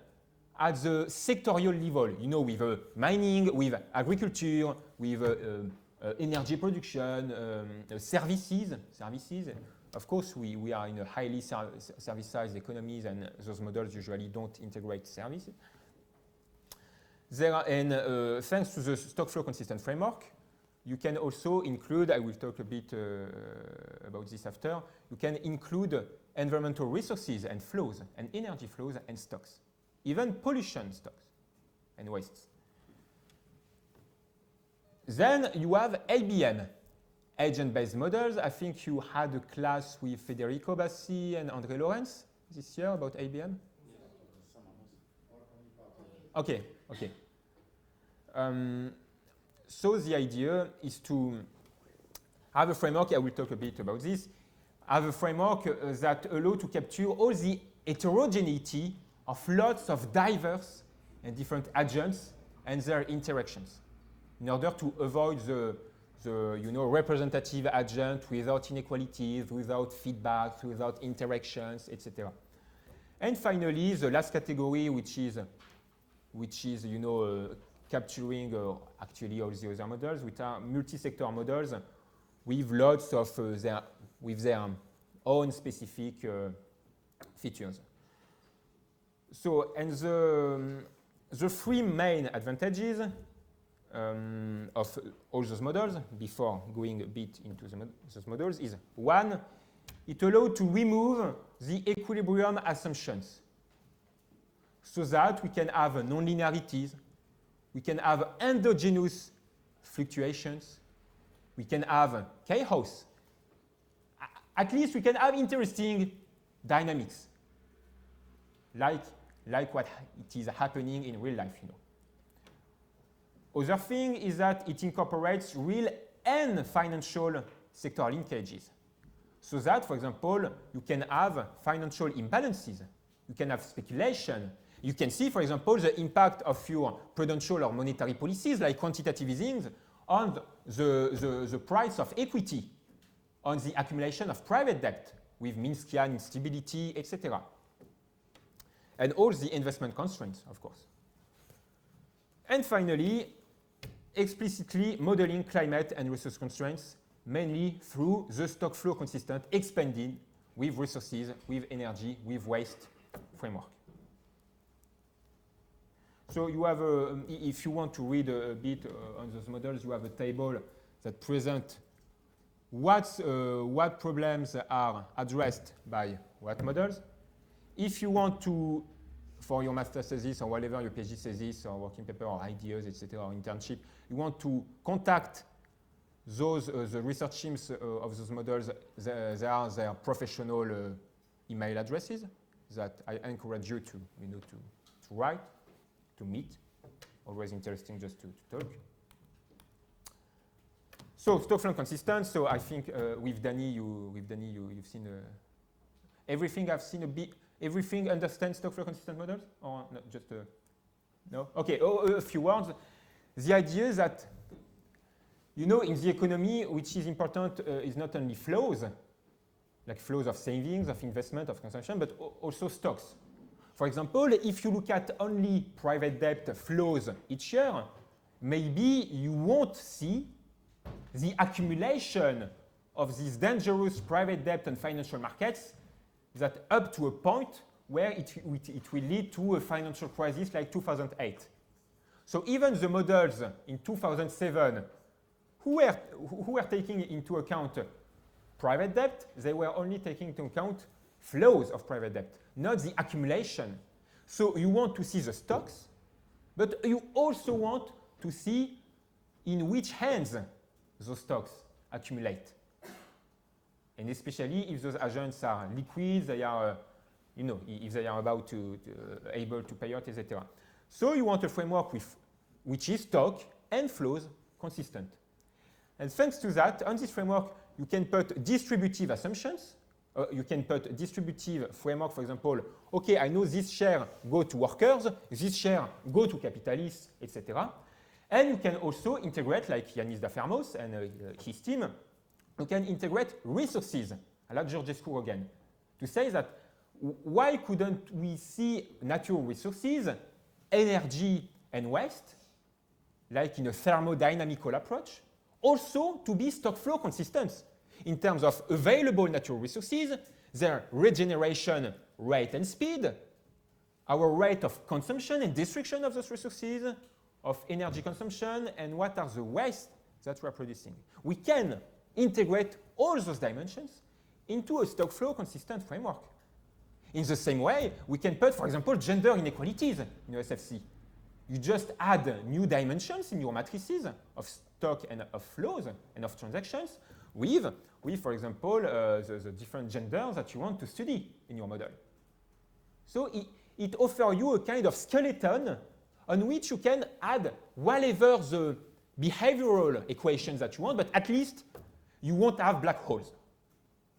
at the sectorial level, with mining, with agriculture, with energy production, services. Of course, we are in a highly servicized economies, and those models usually don't integrate services. Thanks to the stock flow consistent framework, you can also include, I will talk a bit about this after, you can include environmental resources and flows, and energy flows and stocks, even pollution stocks and wastes. Then you have ABM, agent-based models. I think you had a class with Federico Bassi and André Lorenz this year about ABM. Okay, okay. So the idea is to have a framework, I will talk a bit about this, have a framework that allows to capture all the heterogeneity of lots of diverse and different agents and their interactions in order to avoid the representative agent without inequalities, without feedbacks, without interactions, etc. And finally, the last category, which is capturing actually all the other models, which are multi-sector models with lots of their own specific features. So, and the three main advantages of all those models, before going a bit into those models, is one, it allows to remove the equilibrium assumptions so that we can have non-linearities, we can have endogenous fluctuations, we can have chaos. At least we can have interesting dynamics, like what it is happening in real life, Other thing is that it incorporates real and financial sector linkages. So that, for example, you can have financial imbalances, you can have speculation. You can see, for example, the impact of your prudential or monetary policies like quantitative easing on the price of equity, on the accumulation of private debt with Minskian instability, etc. And all the investment constraints, of course. And finally, explicitly modeling climate and resource constraints, mainly through the stock flow consistent expanding with resources, with energy, with waste framework. So you have, if you want to read a bit on those models, you have a table that presents what problems are addressed by what models. If you want to, for your master's thesis or whatever, your PhD thesis or working paper or ideas, etc., or internship, you want to contact those the research teams of those models. There are their professional email addresses that I encourage you to write, to meet. Always interesting just to talk. So stock flow consistent. So I think with Danny, you've seen everything. I've seen a bit. Everything understands stock flow consistent models, or not just no? Okay. A few words. The idea is that in the economy, which is important is not only flows, like flows of savings, of investment, of consumption, but also stocks. For example, if you look at only private debt flows each year, maybe you won't see the accumulation of these dangerous private debt and financial markets that up to a point where it will lead to a financial crisis like 2008. So even the models in 2007 who were taking into account private debt, they were only taking into account flows of private debt, not the accumulation. So you want to see the stocks, but you also want to see in which hands those stocks accumulate. And especially if those agents are liquid, they are, if they are about to able to pay out, etc. So you want a framework which is stock and flows consistent. And thanks to that, on this framework, you can put distributive assumptions. You can put distributive framework, for example, okay, I know this share go to workers, this share go to capitalists, etc. And you can also integrate, like Yanis Dafermos and his team, you can integrate resources, like Georgescu again, to say that why couldn't we see natural resources, energy and waste, like in a thermodynamical approach, also to be stock flow consistent in terms of available natural resources, their regeneration rate and speed, our rate of consumption and destruction of those resources, of energy consumption, and what are the waste that we are producing. We can integrate all those dimensions into a stock flow consistent framework. In the same way, we can put, for example, gender inequalities in your SFC. You just add new dimensions in your matrices of stock and of flows and of transactions with for example, the different genders that you want to study in your model. So it offers you a kind of skeleton on which you can add whatever the behavioral equations that you want, but at least you won't have black holes.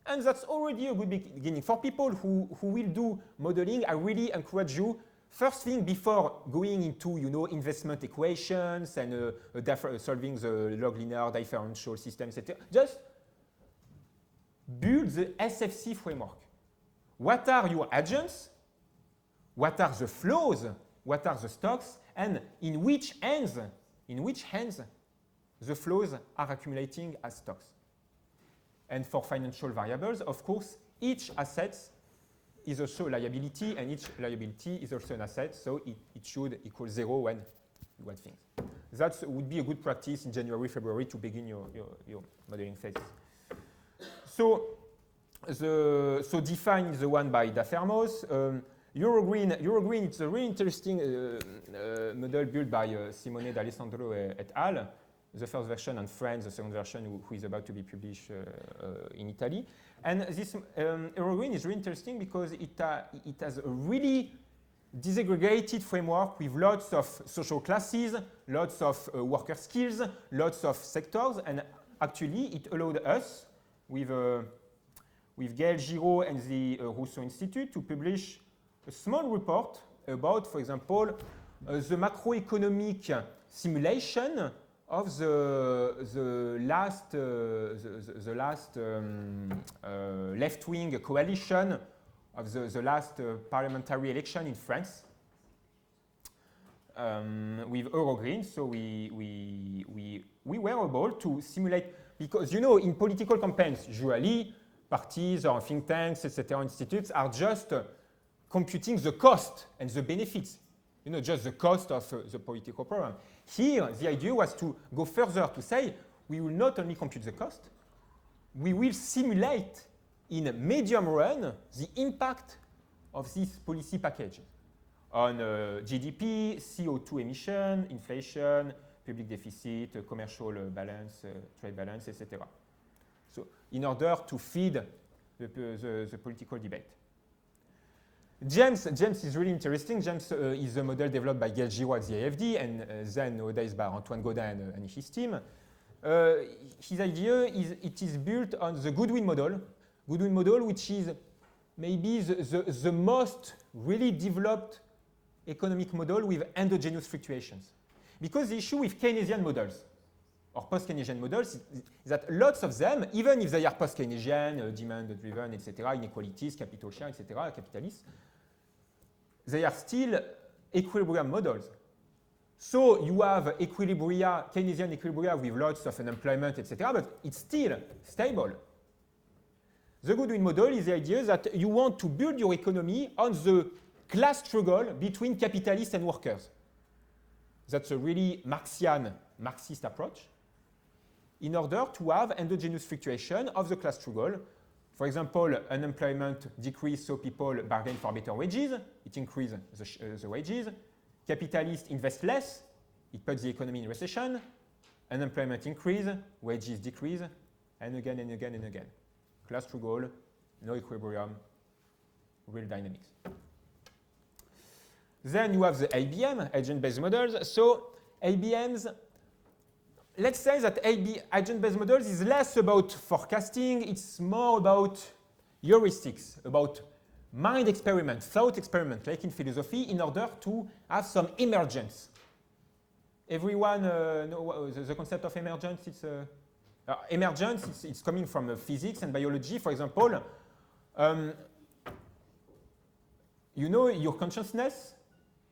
And that's already a good beginning. For people who will do modeling, I really encourage you, first thing before going into investment equations and solving the log linear differential system, etc., just build the SFC framework. What are your agents? What are the flows? What are the stocks? And in which hands the flows are accumulating as stocks? And for financial variables, of course, each asset is also a liability, and each liability is also an asset, so it should equal 0 when you add things. That would be a good practice in January, February to begin your modeling phase. So define the one by Dafermos. Eurogreen, it's a really interesting model built by Simone D'Alessandro et al. The first version on France, the second version who is about to be published in Italy. And this Eurogreen is really interesting because it has a really disaggregated framework with lots of social classes, lots of worker skills, lots of sectors, and actually it allowed us with Gaël Giraud and the Rousseau Institute to publish a small report about, for example, the macroeconomic simulation of the last left-wing coalition of the last parliamentary election in France with Eurogreen. So we were able to simulate, because in political campaigns, usually parties or think tanks, etc., institutes are just computing the cost and the benefits, just the cost of the political program. Here, the idea was to go further to say, we will not only compute the cost, we will simulate in medium run the impact of this policy package on GDP, CO2 emission, inflation, public deficit, commercial balance, trade balance, etc. So in order to feed the political debate. James is really interesting. James is a model developed by Gaël Giraud at the AFD and then nowadays by Antoine Gaudin and his team. His idea is it is built on the Goodwin model, which is maybe the most really developed economic model with endogenous fluctuations. Because the issue with Keynesian models or post-Keynesian models is that lots of them, even if they are post-Keynesian, demand-driven, etc., inequalities, capital share, etc., capitalists, they are still equilibrium models. So you have equilibria, Keynesian equilibria with lots of unemployment, etc., but it's still stable. The Goodwin model is the idea that you want to build your economy on the class struggle between capitalists and workers. That's a really Marxist approach in order to have endogenous fluctuation of the class struggle. For example, unemployment decrease, so people bargain for better wages. It increases the wages. Capitalists invest less. It puts the economy in recession. Unemployment increase, wages decrease, and again and again and again. Class struggle, no equilibrium, real dynamics. Then you have the ABM, agent-based models. So ABMs, let's say that agent-based models is less about forecasting, it's more about heuristics, about mind experiment, thought experiment, like in philosophy, in order to have some emergence. Everyone know the concept of emergence? Emergence, it's coming from physics and biology. For example, your consciousness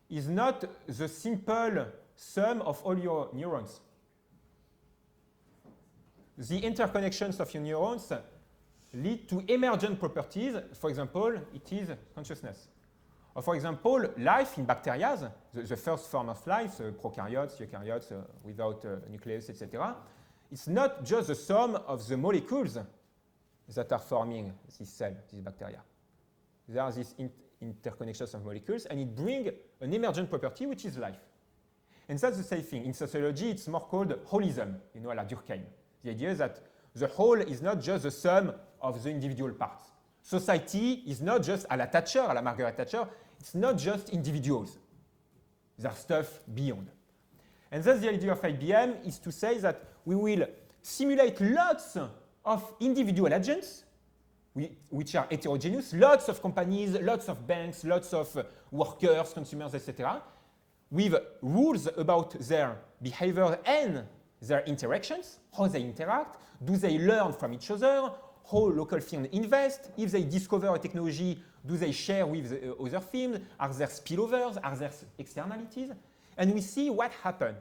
is not the simple sum of all your neurons. The interconnections of your neurons lead to emergent properties. For example, it is consciousness. Or for example, life in bacteria, the first form of life, prokaryotes, eukaryotes without nucleus, etc., it's not just the sum of the molecules that are forming this cell, this bacteria. There are these interconnections of molecules, and it brings an emergent property, which is life. And that's the same thing. In sociology, it's more called holism, à la Durkheim. The idea is that the whole is not just the sum of the individual parts. Society is not just à la Thatcher, à la Margaret Thatcher, it's not just individuals. There's stuff beyond. And that's the idea of IBM, is to say that we will simulate lots of individual agents, which are heterogeneous, lots of companies, lots of banks, lots of workers, consumers, etc., with rules about their behavior and their interactions, how they interact, do they learn from each other, how local firms invest, if they discover a technology, do they share with other firms, are there spillovers, are there externalities? And we see what happened.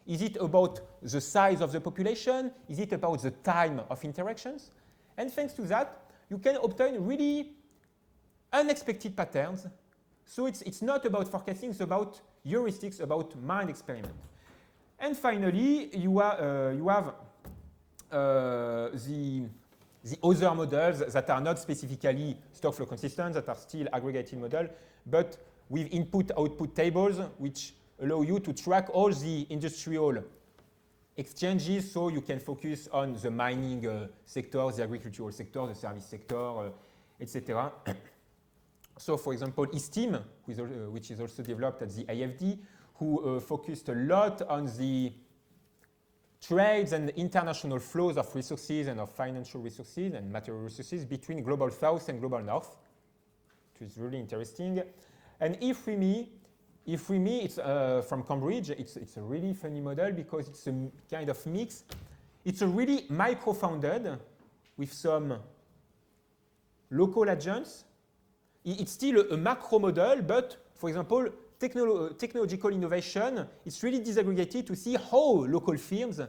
Is it about the size of the population? Is it about the time of interactions? And thanks to that, you can obtain really unexpected patterns. So it's not about forecasting, it's about heuristics, about mind experiment. And finally, you have the other models that are not specifically stock flow consistent, that are still aggregated models, but with input-output tables, which allow you to track all the industrial exchanges, so you can focus on the mining sector, the agricultural sector, the service sector, etc. So, for example, ESTIM, which is also developed at the AFD, who focused a lot on the trades and international flows of resources and of financial resources and material resources between global south and global north, which is really interesting. And IFRIMI, it's from Cambridge. It's a really funny model because it's a kind of mix. It's a really micro-founded with some local agents. It's still a macro model, but for example, technological innovation, it's really disaggregated to see how local firms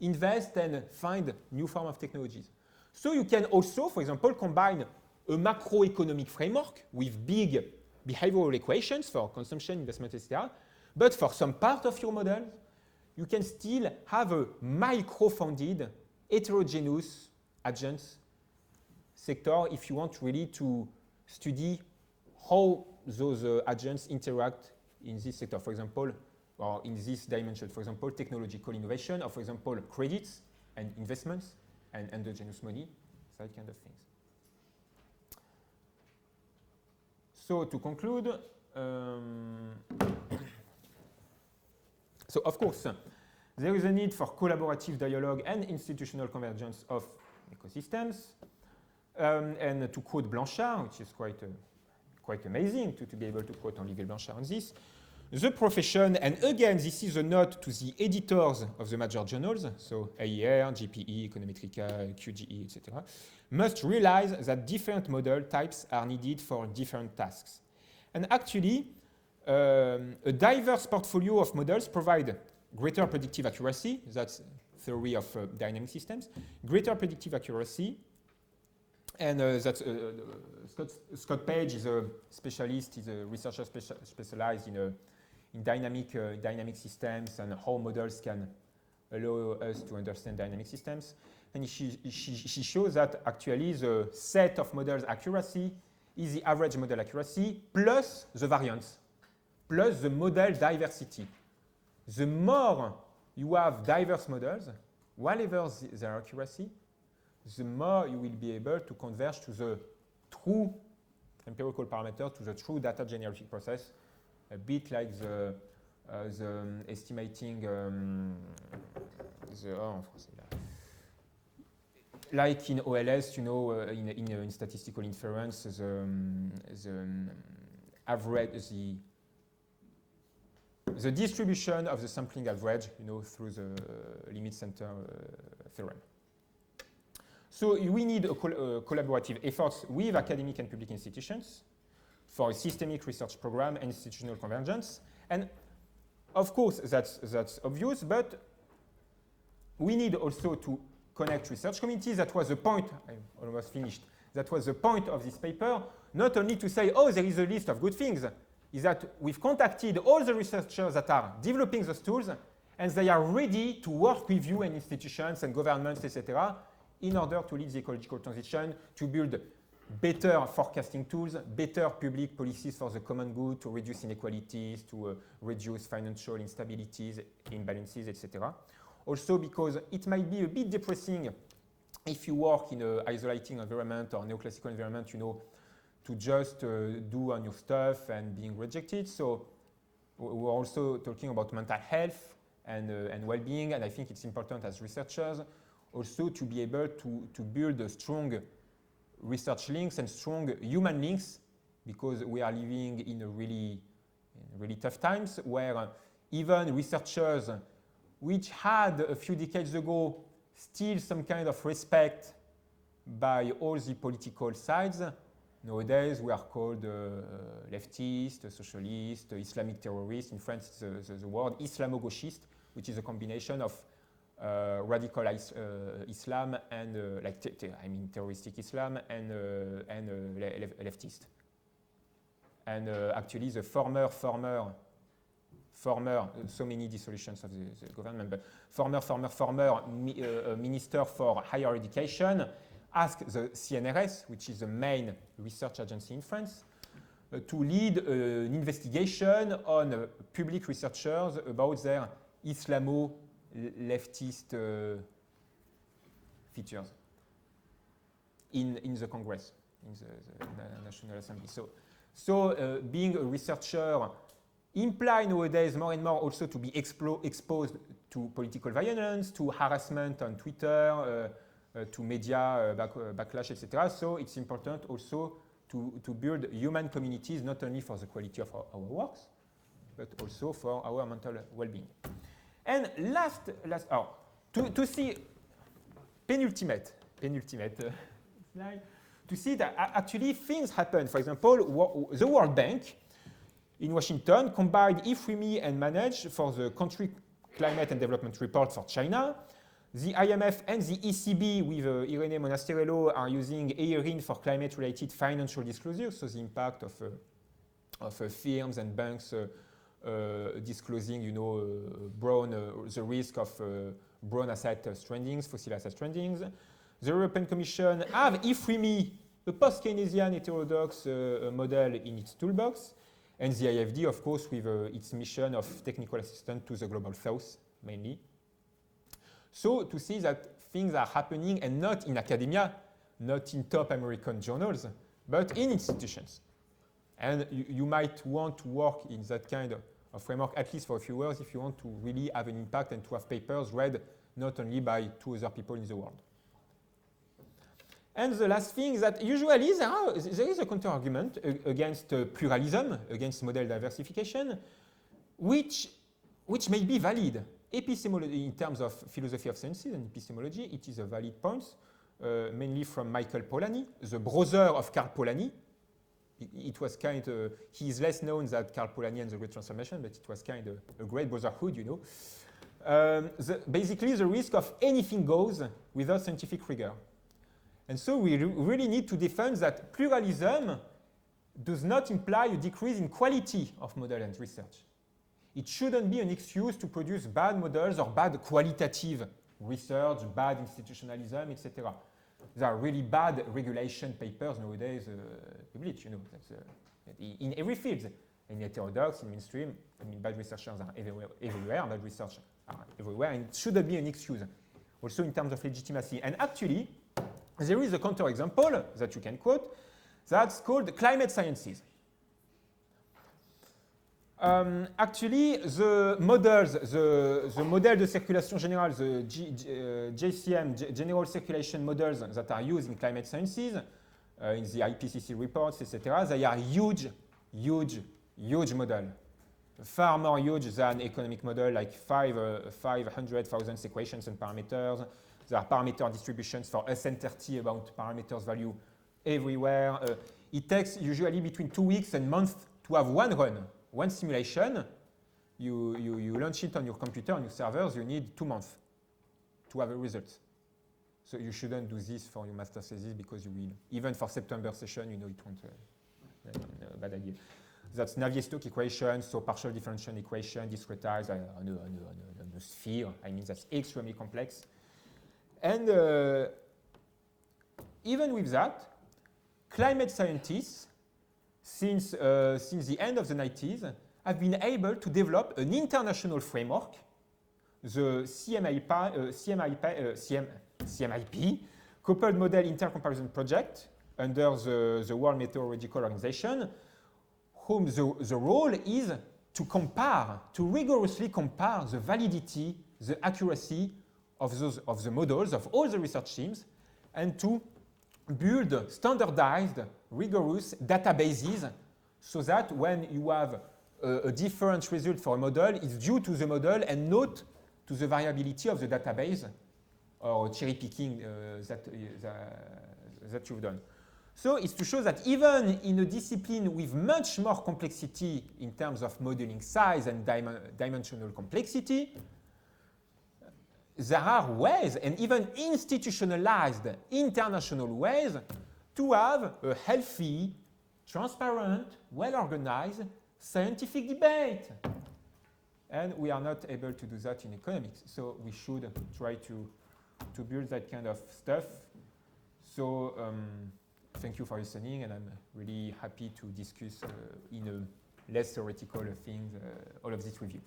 invest and find new forms of technologies. So you can also, for example, combine a macroeconomic framework with big behavioral equations for consumption, investment, etc. But for some part of your model, you can still have a micro-founded, heterogeneous agents sector if you want really to study how those agents interact in this sector, for example, or in this dimension, for example, technological innovation, or for example, credits and investments and endogenous money, that kind of things. So to conclude, so of course, there is a need for collaborative dialogue and institutional convergence of ecosystems. And to quote Blanchard, which is quite amazing to be able to quote Olivier Blanchard on this, the profession, and again, this is a note to the editors of the major journals, so AER, GPE, Econometrica, QGE, etc., must realize that different model types are needed for different tasks. And actually, a diverse portfolio of models provide greater predictive accuracy, that's theory of dynamic systems, greater predictive accuracy, and that's Scott Page is a specialist, he's a researcher specialized in dynamic systems and how models can allow us to understand dynamic systems. And she shows that actually the set of models accuracy is the average model accuracy plus the variance, plus the model diversity. The more you have diverse models, whatever their accuracy, the more you will be able to converge to the true empirical parameter, to the true data generating process, a bit like the estimating, like in OLS, in statistical inference, the average, the distribution of the sampling average, through the limit center theorem. So we need collaborative efforts with academic and public institutions for a systemic research program and institutional convergence. And of course, that's obvious, but we need also to connect research communities. That was the point, I'm almost finished, that was the point of this paper, not only to say, oh, there is a list of good things, is that we've contacted all the researchers that are developing those tools, and they are ready to work with you and institutions and governments, etc., in order to lead the ecological transition, to build better forecasting tools, better public policies for the common good, to reduce inequalities, to reduce financial instabilities, imbalances, etc. Also because it might be a bit depressing if you work in an isolating environment or neoclassical environment, you know, to just do on your stuff and being rejected. So we're also talking about mental health and well-being, and I think it's important as researchers also to be able to build strong research links and strong human links, because we are living in a really tough times where even researchers which had a few decades ago still some kind of respect by all the political sides, nowadays we are called leftist, socialist, Islamic terrorist. In France, the word Islamo-gauchiste, which is a combination of radical Islam and terroristic Islam and leftist. And actually, the former, so many dissolutions of the government, but former minister for higher education asked the CNRS, which is the main research agency in France, to lead an investigation on public researchers about their Islamo-leftist features in the Congress, in the National Assembly. So being a researcher imply nowadays more and more also to be exposed to political violence, to harassment on Twitter, to media backlash, etc. So it's important also to build human communities, not only for the quality of our works, but also for our mental well-being. And last to see penultimate slide, to see that actually things happen. For example, the World Bank in Washington combined IFRIMI and MANAGE for the country climate and development report for China. The IMF and the ECB with Irene Monasterello are using EIRIN for climate-related financial disclosures, so the impact of firms and banks disclosing, the risk of brown asset strandings, fossil asset strandings. The European Commission have IFRIMI, a post-Keynesian heterodox model in its toolbox, and the IFD, of course, with its mission of technical assistance to the Global South, mainly. So to see that things are happening, and not in academia, not in top American journals, but in institutions. And you might want to work in that kind of framework, at least for a few years, if you want to really have an impact and to have papers read not only by 2 other people in the world. And the last thing is that usually there is a counter-argument against pluralism, against model diversification, which may be valid. Epistemology, in terms of philosophy of sciences and epistemology, it is a valid point, mainly from Michael Polanyi, the brother of Karl Polanyi. It was kind of, he is less known than Karl Polanyi and the Great Transformation, but it was kind of a great brotherhood, basically, the risk of anything goes without scientific rigor. And so we really need to defend that pluralism does not imply a decrease in quality of model and research. It shouldn't be an excuse to produce bad models or bad qualitative research, bad institutionalism, etc. There are really bad regulation papers nowadays published, that's, in every field. In heterodox, in mainstream, bad researchers are everywhere, bad research are everywhere, and it shouldn't be an excuse. Also in terms of legitimacy. And actually, there is a counterexample that you can quote that's called climate sciences. Actually, the models, the model de circulation générale, the JCM, general circulation models that are used in climate sciences, in the IPCC reports, etc., they are huge model. Far more huge than economic model, like 500,000 equations and parameters. There are parameter distributions for S&30 about parameters value everywhere. It takes usually between 2 weeks and months to have one run. One simulation, you launch it on your computer, on your servers, you need 2 months to have a result. So you shouldn't do this for your master's thesis because you will, even for September session, it won't, bad idea. That's Navier-Stokes equation, so partial differential equation, discretized on a a sphere. I mean, that's extremely complex. And even with that, climate scientists, since the end of the 90s, have been able to develop an international framework, the CMIP, Coupled Model Intercomparison Project, under the World Meteorological Organization, whom the role is to compare, to rigorously compare the validity, the accuracy of the models of all the research teams, and to build standardized, rigorous databases so that when you have a different result for a model, it's due to the model and not to the variability of the database or cherry picking that you've done. So it's to show that even in a discipline with much more complexity in terms of modeling size and dimensional complexity, there are ways, and even institutionalized international ways, to have a healthy, transparent, well-organized scientific debate. And we are not able to do that in economics. So we should try to build that kind of stuff. So thank you for listening, and I'm really happy to discuss in a less theoretical things all of this with you.